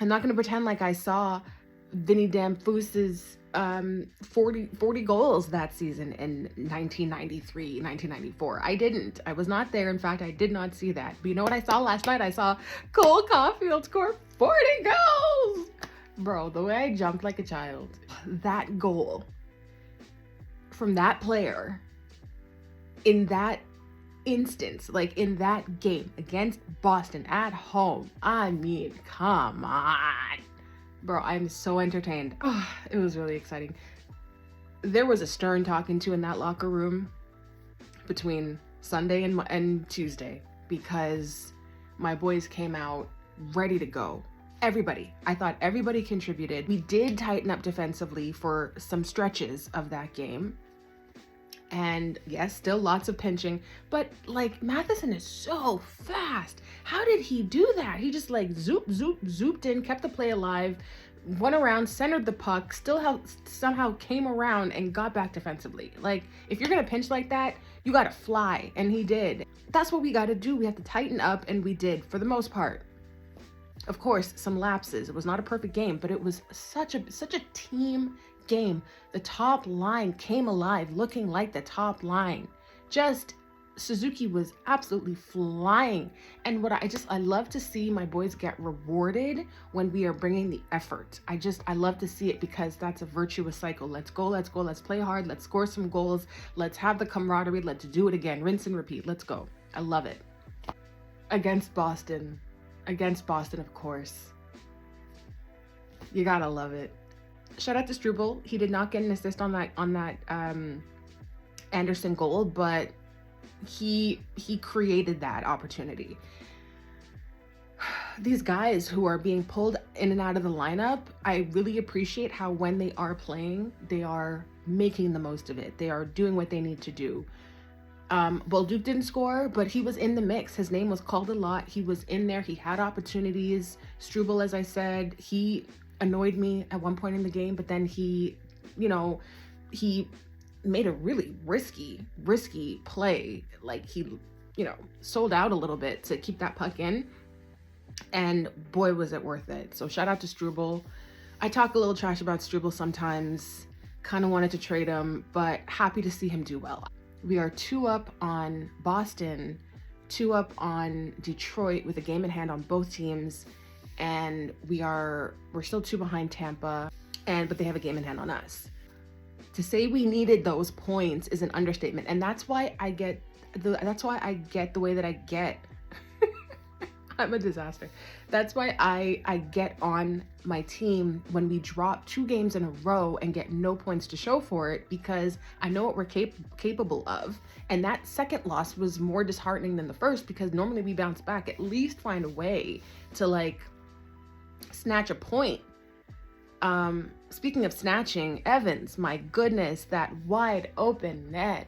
I'm not going to pretend like I saw Vinny Damfous's 40 goals that season in 1993, 1994. I didn't. I was not there. In fact, I did not see that. But you know what I saw last night? I saw Cole Caulfield score 40 goals. Bro, the way I jumped like a child. That goal from that player in that instance, like in that game against Boston at home. I mean, come on. Bro, I'm so entertained. Oh, it was really exciting. There was a stern talking to in that locker room between Sunday and Tuesday because my boys came out ready to go. Everybody. I thought everybody contributed. We did tighten up defensively for some stretches of that game. And yes, still lots of pinching, but like Matheson is so fast. How did he do that? He just like zooped in, kept the play alive, went around, centered the puck, somehow came around and got back defensively. Like, if you're gonna pinch like that, you gotta fly, and he did. That's what we gotta do. We have to tighten up, and we did for the most part. Of course, some lapses. It was not a perfect game, but it was such a team game. The top line came alive, looking like the top line. Just Suzuki was absolutely flying. And what I love to see my boys get rewarded when we are bringing the effort. I love to see it because that's a virtuous cycle. Let's go, let's play hard, let's score some goals, let's have the camaraderie, let's do it again, rinse and repeat, let's go. I love it. Against Boston, of course. You gotta love it. Shout out to Struble. He did not get an assist on that Anderson goal, but he created that opportunity. These guys who are being pulled in and out of the lineup, I really appreciate how when they are playing, they are making the most of it. They are doing what they need to do. Bolduc didn't score, but he was in the mix. His name was called a lot. He was in there. He had opportunities. Struble, as I said, he annoyed me at one point in the game, but then he made a really risky play. Like he, sold out a little bit to keep that puck in, and boy, was it worth it. So shout out to Struble. I talk a little trash about Struble sometimes, kind of wanted to trade him, but happy to see him do well. We are 2 up on Boston, 2 up on Detroit with a game in hand on both teams. And we're still 2 behind Tampa, but they have a game in hand on us. To say we needed those points is an understatement, and that's why I get the way that I get. I'm a disaster. That's why I get on my team when we drop 2 games in a row and get no points to show for it, because I know what we're capable of. And that second loss was more disheartening than the first, because normally we bounce back, at least find a way to like snatch a point. Speaking of snatching, Evans, my goodness, that wide open net.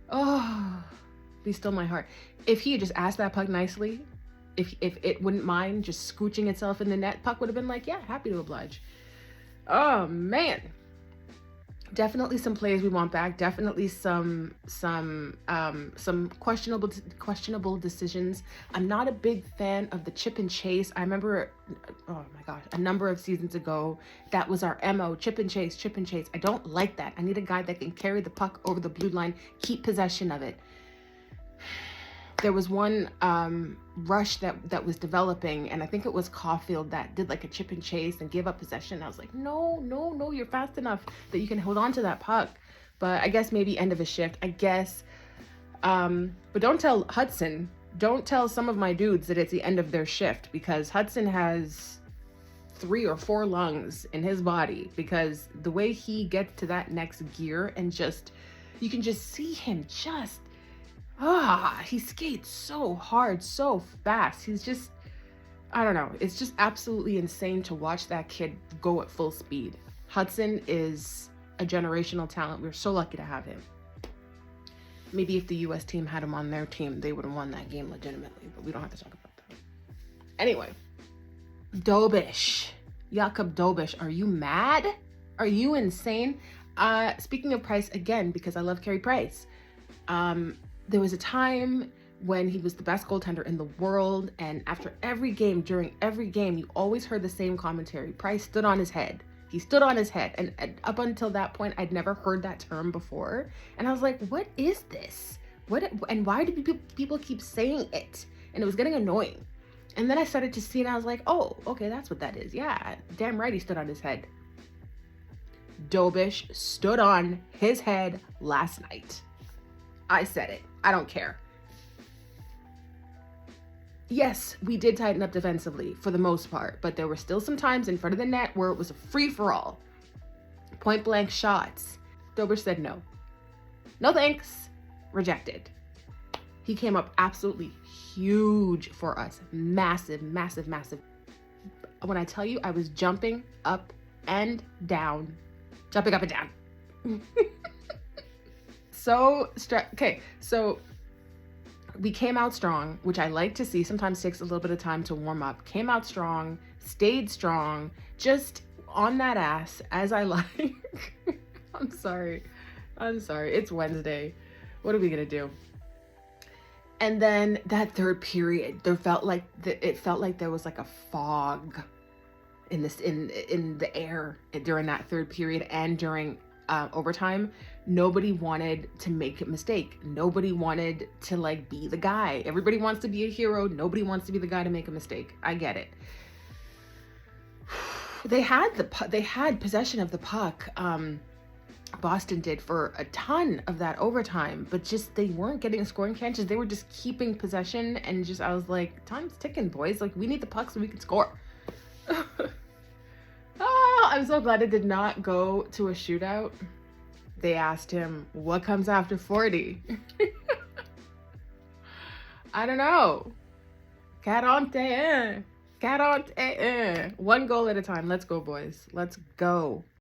Oh, be still my heart. If he had just asked that puck nicely, if it wouldn't mind just scooching itself in the net, puck would have been like, yeah, happy to oblige. Oh man. Definitely some plays we want back. Definitely some questionable decisions. I'm not a big fan of the chip and chase. I remember, oh my gosh, a number of seasons ago, that was our MO, chip and chase. I don't like that. I need a guy that can carry the puck over the blue line, keep possession of it. There was one rush that was developing, and I think it was Caulfield that did like a chip and chase and gave up possession. I was like, no, you're fast enough that you can hold on to that puck. But I guess maybe end of a shift, I guess. But don't tell Hudson, don't tell some of my dudes that it's the end of their shift, because Hudson has 3 or 4 lungs in his body, because the way he gets to that next gear and just, you can just see him just, he skates so hard, so fast. He's just, I don't know. It's just absolutely insane to watch that kid go at full speed. Hudson is a generational talent. We're so lucky to have him. Maybe if the U.S. team had him on their team, they would have won that game legitimately, but we don't have to talk about that. Anyway, Dobish. Jakub Dobish. Are you mad? Are you insane? Speaking of Price again, because I love Carey Price. There was a time when he was the best goaltender in the world. And after every game, during every game, you always heard the same commentary. Price stood on his head. He stood on his head. And up until that point, I'd never heard that term before. And I was like, what is this? And why do people keep saying it? And it was getting annoying. And then I started to see, and I was like, oh, okay, that's what that is. Yeah, damn right he stood on his head. Dobish stood on his head last night. I said it. I don't care. Yes, we did tighten up defensively for the most part, but there were still some times in front of the net where it was a free-for-all. Point blank shots. Dobish said no. No thanks. Rejected. He came up absolutely huge for us. Massive, massive, massive. When I tell you, I was jumping up and down. Jumping up and down. Okay, so we came out strong, which I like to see. Sometimes takes a little bit of time to warm up. Came out strong, stayed strong, just on that ass as I like. I'm sorry. It's Wednesday. What are we gonna do? And then that third period, it felt like there was like a fog in the air during that third period and during overtime. Nobody wanted to make a mistake. Nobody wanted to like be the guy. Everybody wants to be a hero. Nobody wants to be the guy to make a mistake. I get it. They had possession of the puck. Boston did for a ton of that overtime, but just they weren't getting scoring chances. They were just keeping possession, and just I was like, time's ticking, boys. Like, we need the puck so we can score. Oh, I'm so glad it did not go to a shootout. They asked him, what comes after 40? I don't know. Quarante. One goal at a time. Let's go, boys. Let's go.